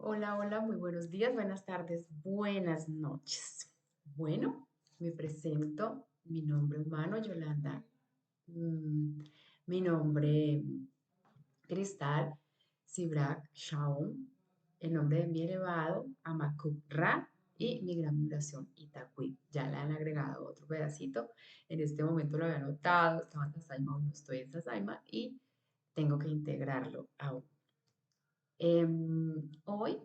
Hola, hola, muy buenos días, buenas tardes, buenas noches. Bueno, me presento, mi nombre humano, Yolanda, mm, mi nombre Cristal, Sibrak Shaum, el nombre de mi elevado, Amakub Ra, y mi gran vibración, Itacuí. Ya le han agregado otro pedacito, en este momento lo había anotado, estaba en Sasaima, hoy no estoy en Sasaima, y tengo que integrarlo aún. Hoy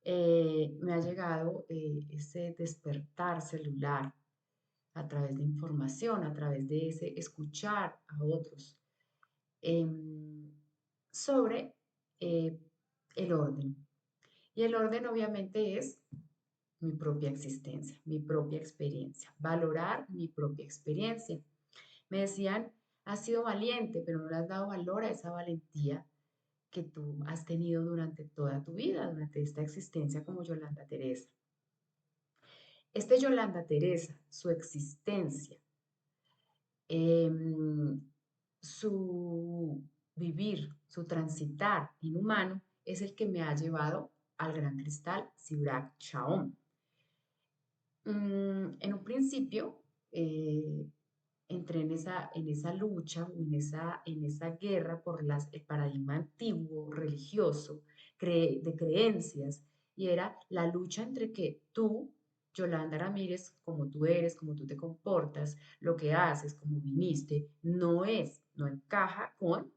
me ha llegado ese despertar celular a través de información, a través de ese escuchar a otros em, sobre eh, el orden. Y el orden obviamente es mi propia existencia, mi propia experiencia, valorar mi propia experiencia. Me decían, has sido valiente, pero no le has dado valor a esa valentía que tú has tenido durante toda tu vida, durante esta existencia como Yolanda Teresa. Yolanda Teresa, su existencia, em, su vivir, su transitar inhumano, es el que me ha llevado al gran cristal Sibrak Chaom. En un principio, eh, entré en esa lucha o en esa guerra por el paradigma antiguo, religioso, de creencias, y era la lucha entre que tú, Yolanda Ramírez, como tú eres, como tú te comportas, lo que haces, como viniste, no encaja con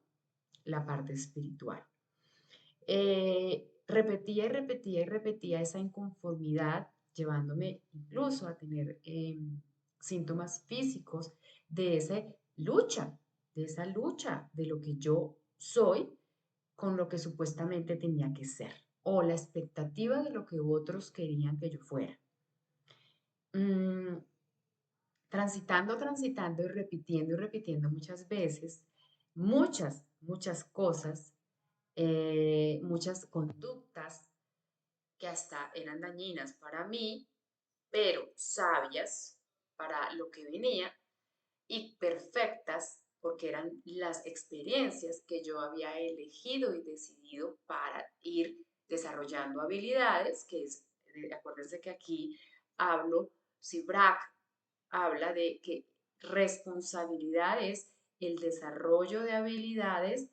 la parte espiritual. Repetía y repetía y repetía esa inconformidad, llevándome incluso a tener síntomas físicos de esa lucha de lo que yo soy con lo que supuestamente tenía que ser, o la expectativa de lo que otros querían que yo fuera. Mm, transitando y repitiendo muchas veces, muchas cosas, muchas conductas que hasta eran dañinas para mí, pero sabias para lo que venía y perfectas porque eran las experiencias que yo había elegido y decidido para ir desarrollando habilidades, que es, acuérdense que aquí hablo, si Brack habla de que responsabilidad es el desarrollo de habilidades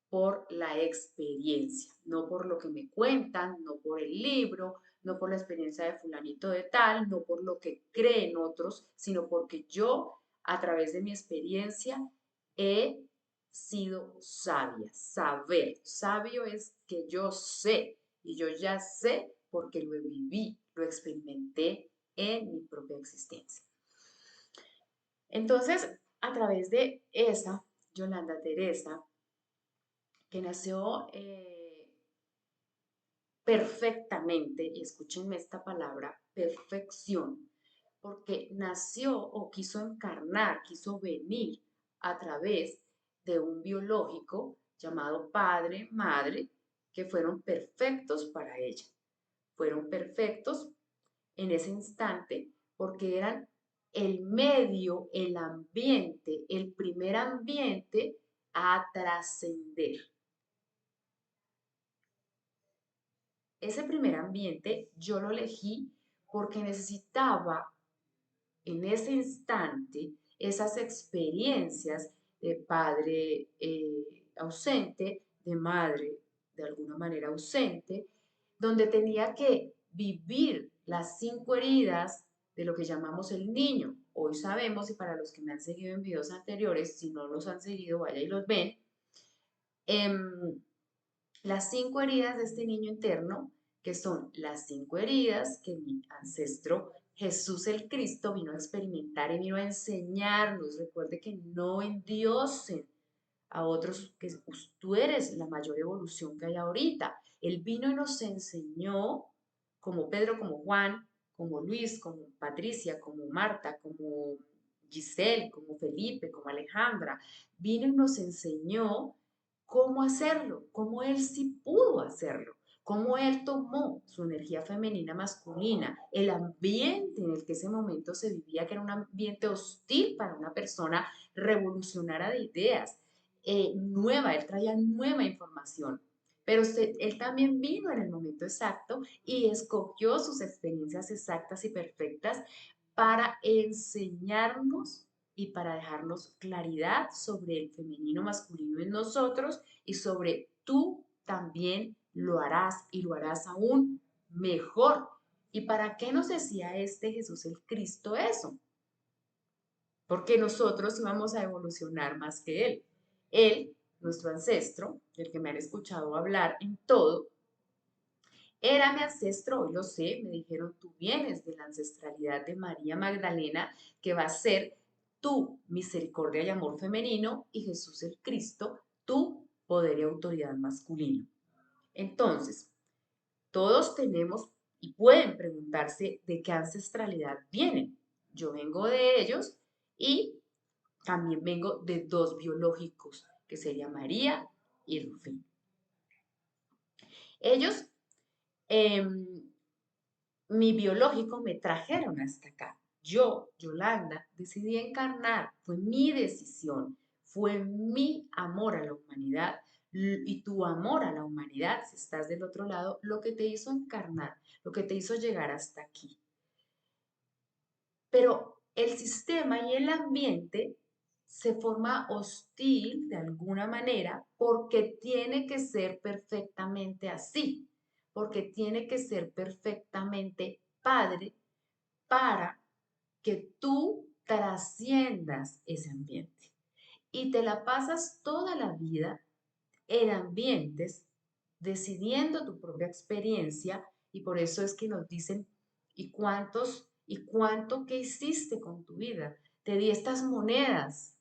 por la experiencia, no por lo que me cuentan, no por el libro, no por la experiencia de fulanito de tal, no por lo que creen otros, sino porque yo, a través de mi experiencia, he sido sabia. Saber, sabio es que yo sé y yo ya sé porque lo viví, lo experimenté en mi propia existencia. Entonces, a través de esa Yolanda Teresa, que nació perfectamente, y escúchenme esta palabra, perfección, porque nació o quiso encarnar, quiso venir a través de un biológico llamado padre, madre, que fueron perfectos para ella. Fueron perfectos en ese instante porque eran el medio, el ambiente, el primer ambiente a trascender. Ese primer ambiente yo lo elegí porque necesitaba en ese instante esas experiencias de padre ausente, de madre de alguna manera ausente, donde tenía que vivir las 5 heridas de lo que llamamos el niño. Hoy sabemos, y para los que me han seguido en videos anteriores, si no los han seguido, vaya y los ven, em, las 5 heridas de este niño interno, que son las 5 heridas que mi ancestro Jesús el Cristo vino a experimentar y vino a enseñarnos. Recuerde que no endiosen a otros, que tú eres la mayor evolución que hay ahorita. Él vino y nos enseñó, como Pedro, como Juan, como Luis, como Patricia, como Marta, como Giselle, como Felipe, como Alejandra. Vino y nos enseñó cómo hacerlo, cómo él sí pudo hacerlo, cómo él tomó su energía femenina masculina, el ambiente en el que ese momento se vivía, que era un ambiente hostil para una persona revolucionaria de ideas, nueva, él traía nueva información, pero él también vino en el momento exacto y escogió sus experiencias exactas y perfectas para enseñarnos y para dejarnos claridad sobre el femenino masculino en nosotros y sobre tú también lo harás y lo harás aún mejor. ¿Y para qué nos decía este Jesús el Cristo eso? Porque nosotros íbamos a evolucionar más que él. Él, nuestro ancestro, del que me han escuchado hablar en todo, era mi ancestro, hoy lo sé, me dijeron, tú vienes de la ancestralidad de María Magdalena, que va a ser tu misericordia y amor femenino, y Jesús el Cristo, tu poder y autoridad masculino. Entonces, todos tenemos y pueden preguntarse de qué ancestralidad vienen. Yo vengo de ellos y también vengo de dos biológicos, que sería María y Rufín. Ellos, eh, mi biológico, me trajeron hasta acá. Yo, Yolanda, decidí encarnar, fue mi decisión, fue mi amor a la humanidad y tu amor a la humanidad, si estás del otro lado, lo que te hizo encarnar, lo que te hizo llegar hasta aquí. Pero el sistema y el ambiente se forma hostil de alguna manera porque tiene que ser perfectamente así, porque tiene que ser perfectamente padre para que tú trasciendas ese ambiente. Y te la pasas toda la vida en ambientes decidiendo tu propia experiencia y por eso es que nos dicen, ¿y cuánto que hiciste con tu vida? Te di estas monedas.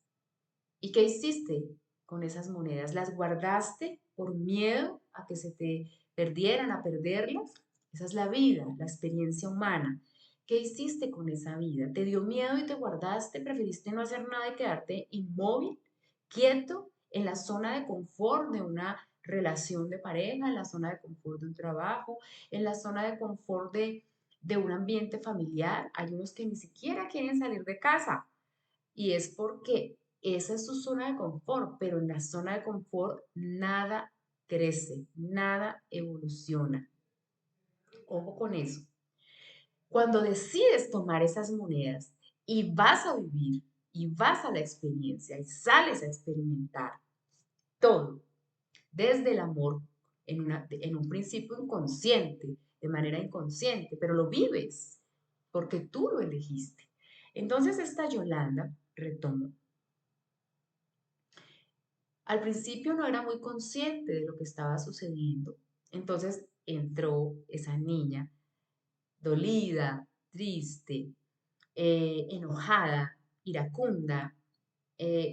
¿Y qué hiciste con esas monedas? ¿Las guardaste por miedo a que se te perdieran, a perderlas? Esa es la vida, la experiencia humana. ¿Qué hiciste con esa vida? ¿Te dio miedo y te guardaste? ¿Preferiste no hacer nada y quedarte inmóvil, quieto, en la zona de confort de una relación de pareja, en la zona de confort de un trabajo, en la zona de confort de un ambiente familiar? Hay unos que ni siquiera quieren salir de casa y es porque esa es su zona de confort, pero en la zona de confort nada crece, nada evoluciona. Ojo con eso. Cuando decides tomar esas monedas y vas a vivir y vas a la experiencia y sales a experimentar todo desde el amor en un principio inconsciente, de manera inconsciente, pero lo vives porque tú lo elegiste. Entonces esta Yolanda, retomo, al principio no era muy consciente de lo que estaba sucediendo. Entonces entró esa niña dolida, triste, enojada, iracunda,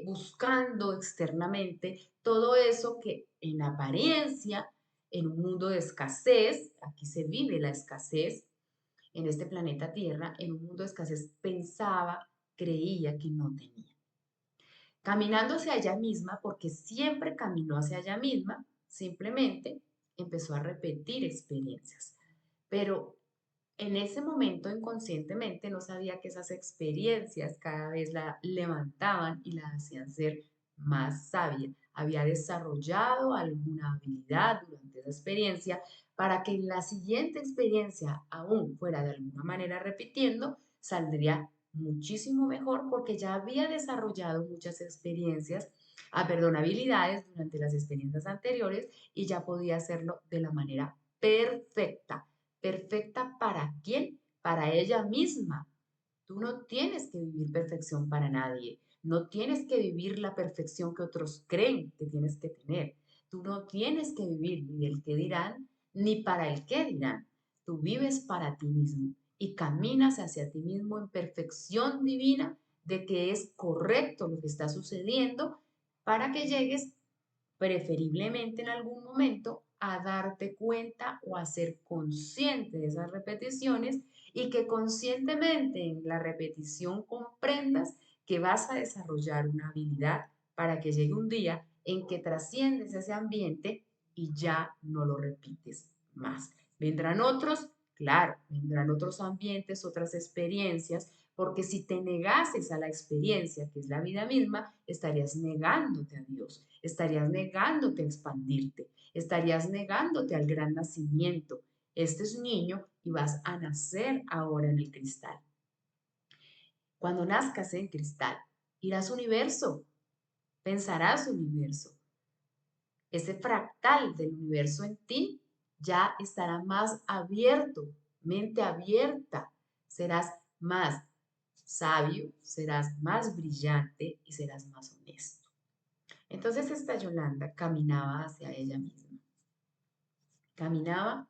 buscando externamente todo eso que en apariencia, en un mundo de escasez, aquí se vive la escasez, en este planeta Tierra, en un mundo de escasez, pensaba, creía que no tenía. Caminando hacia ella misma, porque siempre caminó hacia ella misma, simplemente empezó a repetir experiencias. Pero en ese momento inconscientemente no sabía que esas experiencias cada vez la levantaban y la hacían ser más sabia. Había desarrollado alguna habilidad durante esa experiencia para que en la siguiente experiencia, aún fuera de alguna manera repitiendo, saldría muchísimo mejor porque ya había desarrollado muchas experiencias, habilidades durante las experiencias anteriores y ya podía hacerlo de la manera perfecta. ¿Perfecta para quién? Para ella misma. Tú no tienes que vivir perfección para nadie. No tienes que vivir la perfección que otros creen que tienes que tener. Tú no tienes que vivir ni del que dirán, ni para el que dirán. Tú vives para ti mismo y caminas hacia ti mismo en perfección divina de que es correcto lo que está sucediendo para que llegues preferiblemente en algún momento a darte cuenta o a ser consciente de esas repeticiones y que conscientemente en la repetición comprendas que vas a desarrollar una habilidad para que llegue un día en que trasciendes ese ambiente y ya no lo repites más. Vendrán otros, claro, vendrán otros ambientes, otras experiencias, porque si te negases a la experiencia, que es la vida misma, estarías negándote a Dios, estarías negándote a expandirte, estarías negándote al gran nacimiento. Este es niño y vas a nacer ahora en el cristal. Cuando nazcas en cristal, irás universo, pensarás universo. Ese fractal del universo en ti ya estará más abierto, mente abierta. Serás más sabio, serás más brillante y serás más honesto. Entonces esta Yolanda caminaba hacia ella misma. Caminaba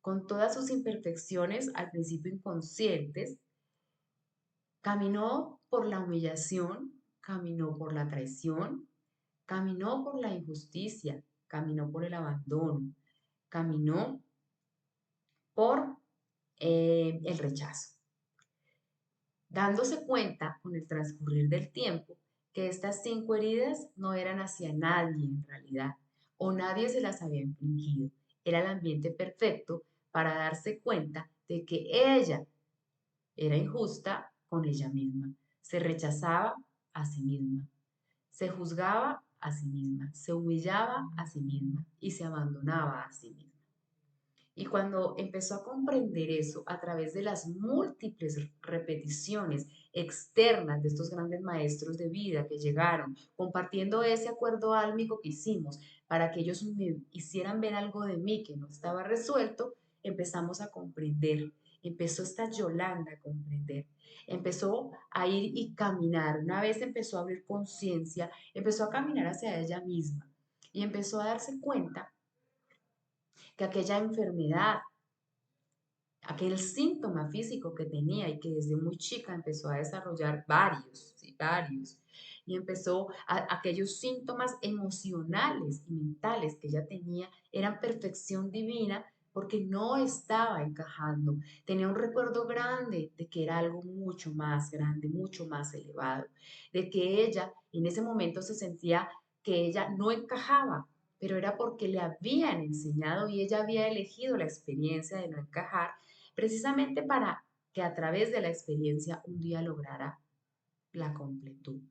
con todas sus imperfecciones, al principio inconscientes. Caminó por la humillación, caminó por la traición, caminó por la injusticia, caminó por el abandono, caminó por el rechazo, dándose cuenta con el transcurrir del tiempo que estas 5 heridas no eran hacia nadie en realidad, o nadie se las había infligido. Era el ambiente perfecto para darse cuenta de que ella era injusta con ella misma, se rechazaba a sí misma, se juzgaba a sí misma, se humillaba a sí misma y se abandonaba a sí misma. Y cuando empezó a comprender eso a través de las múltiples repeticiones externas de estos grandes maestros de vida que llegaron, compartiendo ese acuerdo álmico que hicimos para que ellos me hicieran ver algo de mí que no estaba resuelto, empezamos a comprender. Empezó esta Yolanda a comprender. Empezó a ir y caminar. Una vez empezó a abrir conciencia, empezó a caminar hacia ella misma y empezó a darse cuenta que aquella enfermedad, aquel síntoma físico que tenía y que desde muy chica empezó a desarrollar varios, ¿sí? Varios, y empezó aquellos síntomas emocionales y mentales que ella tenía, eran perfección divina porque no estaba encajando. Tenía un recuerdo grande de que era algo mucho más grande, mucho más elevado, de que ella en ese momento se sentía que ella no encajaba, pero era porque le habían enseñado y ella había elegido la experiencia de no encajar precisamente para que a través de la experiencia un día lograra la completud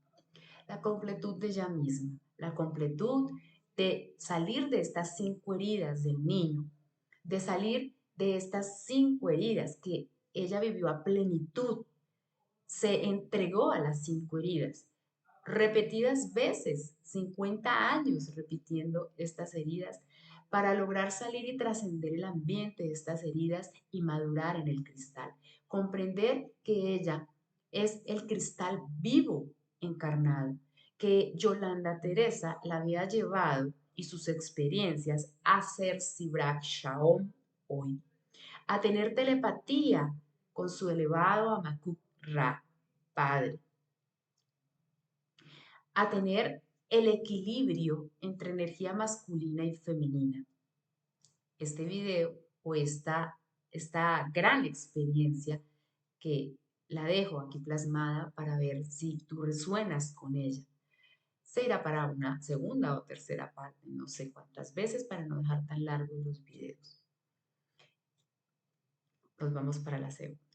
de ella misma, la completud de salir de estas 5 heridas del niño, de salir de estas 5 heridas que ella vivió a plenitud, se entregó a las 5 heridas, repetidas veces, 50 años repitiendo estas heridas para lograr salir y trascender el ambiente de estas heridas y madurar en el cristal. Comprender que ella es el cristal vivo encarnado, que Yolanda Teresa la había llevado y sus experiencias a ser Sibrak Shaom hoy, a tener telepatía con su elevado Hamakuk Ra, Padre, a tener el equilibrio entre energía masculina y femenina. Este video o esta gran experiencia que la dejo aquí plasmada para ver si tú resuenas con ella. Se irá para una segunda o tercera parte, no sé cuántas veces para no dejar tan largos los videos. Nos vamos para la segunda.